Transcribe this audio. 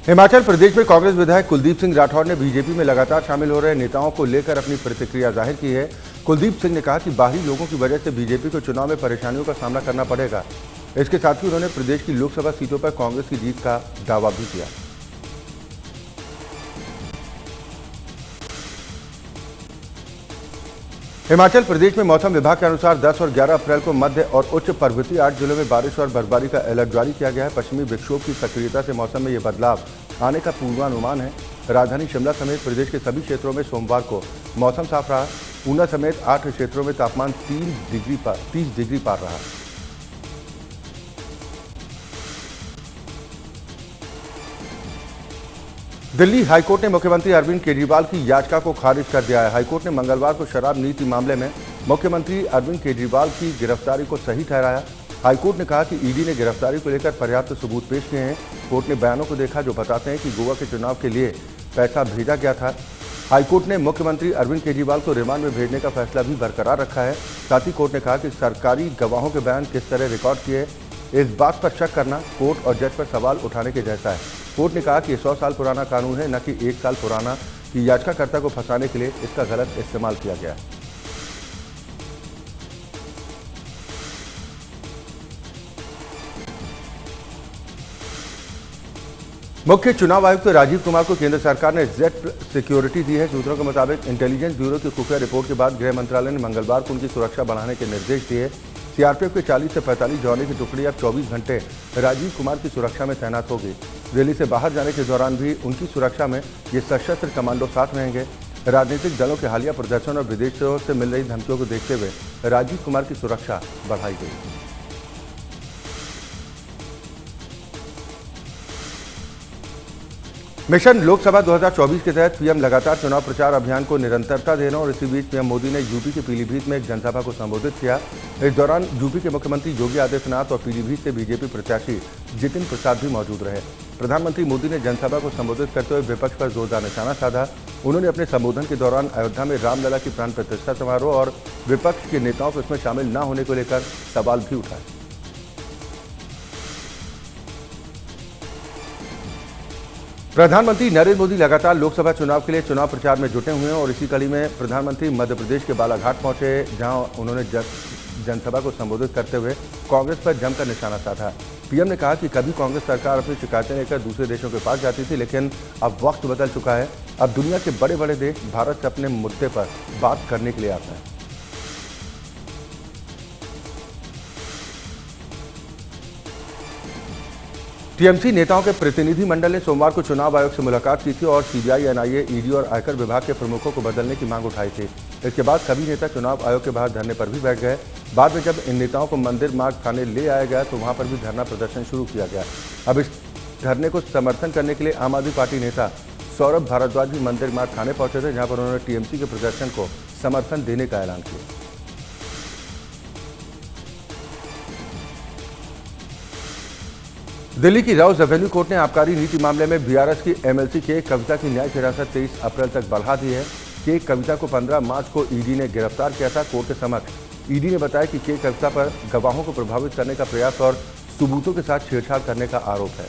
हिमाचल प्रदेश में कांग्रेस विधायक कुलदीप सिंह राठौर ने बीजेपी में लगातार शामिल हो रहे नेताओं को लेकर अपनी प्रतिक्रिया जाहिर की है। कुलदीप सिंह ने कहा कि बाहरी लोगों की वजह से बीजेपी को चुनाव में परेशानियों का सामना करना पड़ेगा। इसके साथ ही उन्होंने प्रदेश की लोकसभा सीटों पर कांग्रेस की जीत का दावा भी किया। हिमाचल प्रदेश में मौसम विभाग के अनुसार 10 और 11 अप्रैल को मध्य और उच्च पर्वतीय 8 जिलों में बारिश और बर्फबारी का अलर्ट जारी किया गया है। पश्चिमी विक्षोभ की सक्रियता से मौसम में ये बदलाव आने का पूर्वानुमान है। राजधानी शिमला समेत प्रदेश के सभी क्षेत्रों में सोमवार को मौसम साफ रहा। ऊना समेत 8 क्षेत्रों में तापमान 30 डिग्री पार रहा। दिल्ली हाईकोर्ट ने मुख्यमंत्री अरविंद केजरीवाल की याचिका को खारिज कर दिया है। हाईकोर्ट ने मंगलवार को शराब नीति मामले में मुख्यमंत्री अरविंद केजरीवाल की गिरफ्तारी को सही ठहराया। हाईकोर्ट ने कहा कि ईडी ने गिरफ्तारी को लेकर पर्याप्त सबूत पेश किए हैं। कोर्ट ने बयानों को देखा जो बताते हैं कि गोवा के चुनाव के लिए पैसा भेजा गया था। हाईकोर्ट ने मुख्यमंत्री अरविंद केजरीवाल को रिमांड में भेजने का फैसला भी बरकरार रखा है। साथ ही कोर्ट ने कहा कि सरकारी गवाहों के बयान किस तरह रिकॉर्ड किए, इस बात पर शक करना कोर्ट और जज पर सवाल उठाने के जैसा है। कोर्ट ने कहा कि 100 साल पुराना कानून है, न कि 1 साल पुराना, कि याचिकाकर्ता को फंसाने के लिए इसका गलत इस्तेमाल किया गया है। मुख्य चुनाव आयुक्त राजीव कुमार को केंद्र सरकार ने जेड सिक्योरिटी दी है। सूत्रों के मुताबिक इंटेलिजेंस ब्यूरो की खुफिया रिपोर्ट के बाद गृह मंत्रालय ने मंगलवार को उनकी सुरक्षा बढ़ाने के निर्देश दिए। सीआरपीएफ के 40 से 45 जवानों की टुकड़ी अब 24 घंटे राजीव कुमार की सुरक्षा में तैनात होगी। दिल्ली से बाहर जाने के दौरान भी उनकी सुरक्षा में ये सशस्त्र कमांडो साथ रहेंगे। राजनीतिक दलों के हालिया प्रदर्शन और विदेशों से मिल रही धमकियों को देखते हुए राजीव कुमार की सुरक्षा बढ़ाई गई। मिशन लोकसभा 2024 के तहत पीएम लगातार चुनाव प्रचार अभियान को निरंतरता देना और इसी बीच पीएम मोदी ने यूपी के पीलीभीत में एक जनसभा को संबोधित किया। इस दौरान यूपी के मुख्यमंत्री योगी आदित्यनाथ और पीलीभीत से बीजेपी प्रत्याशी जितिन प्रसाद भी मौजूद रहे। प्रधानमंत्री मोदी ने जनसभा को संबोधित करते हुए विपक्ष पर जोरदार निशाना साधा। उन्होंने अपने संबोधन के दौरान अयोध्या में रामलला की प्राण प्रतिष्ठा समारोह और विपक्ष के नेताओं को इसमें शामिल न होने को लेकर सवाल भी उठाए। प्रधानमंत्री नरेंद्र मोदी लगातार लोकसभा चुनाव के लिए चुनाव प्रचार में जुटे हुए हैं और इसी कड़ी में प्रधानमंत्री मध्य प्रदेश के बालाघाट पहुंचे, जहां उन्होंने जनसभा को संबोधित करते हुए कांग्रेस पर जमकर निशाना साधा। पीएम ने कहा कि कभी कांग्रेस सरकार अपनी शिकायतें लेकर दूसरे देशों के पास जाती थी, लेकिन अब वक्त बदल चुका है। अब दुनिया के बड़े बड़े देश भारत से अपने मुद्दे पर बात करने के लिए आते हैं। टीएमसी नेताओं के प्रतिनिधि मंडल ने सोमवार को चुनाव आयोग से मुलाकात की थी और सीबीआई, एनआईए, ईडी और आयकर विभाग के प्रमुखों को बदलने की मांग उठाई थी। इसके बाद सभी नेता चुनाव आयोग के बाहर धरने पर भी बैठ गए। बाद में जब इन नेताओं को मंदिर मार्ग थाने ले आया गया तो वहां पर भी धरना प्रदर्शन शुरू किया गया। अब इस धरने को समर्थन करने के लिए आम आदमी पार्टी नेता सौरभ भारद्वाज भी मंदिर मार्ग थाने पहुंचे थे, जहां पर उन्होंने टीएमसी के प्रदर्शन को समर्थन देने का ऐलान किया। दिल्ली की राउज एवेन्यू कोर्ट ने आबकारी नीति मामले में बीआरएस की एमएलसी के कविता की न्यायिक हिरासत 23 अप्रैल तक बढ़ा दी है। के कविता को 15 मार्च को ईडी ने गिरफ्तार किया था। कोर्ट के समक्ष ईडी ने बताया कि के कविता पर गवाहों को प्रभावित करने का प्रयास और सबूतों के साथ छेड़छाड़ करने का आरोप है।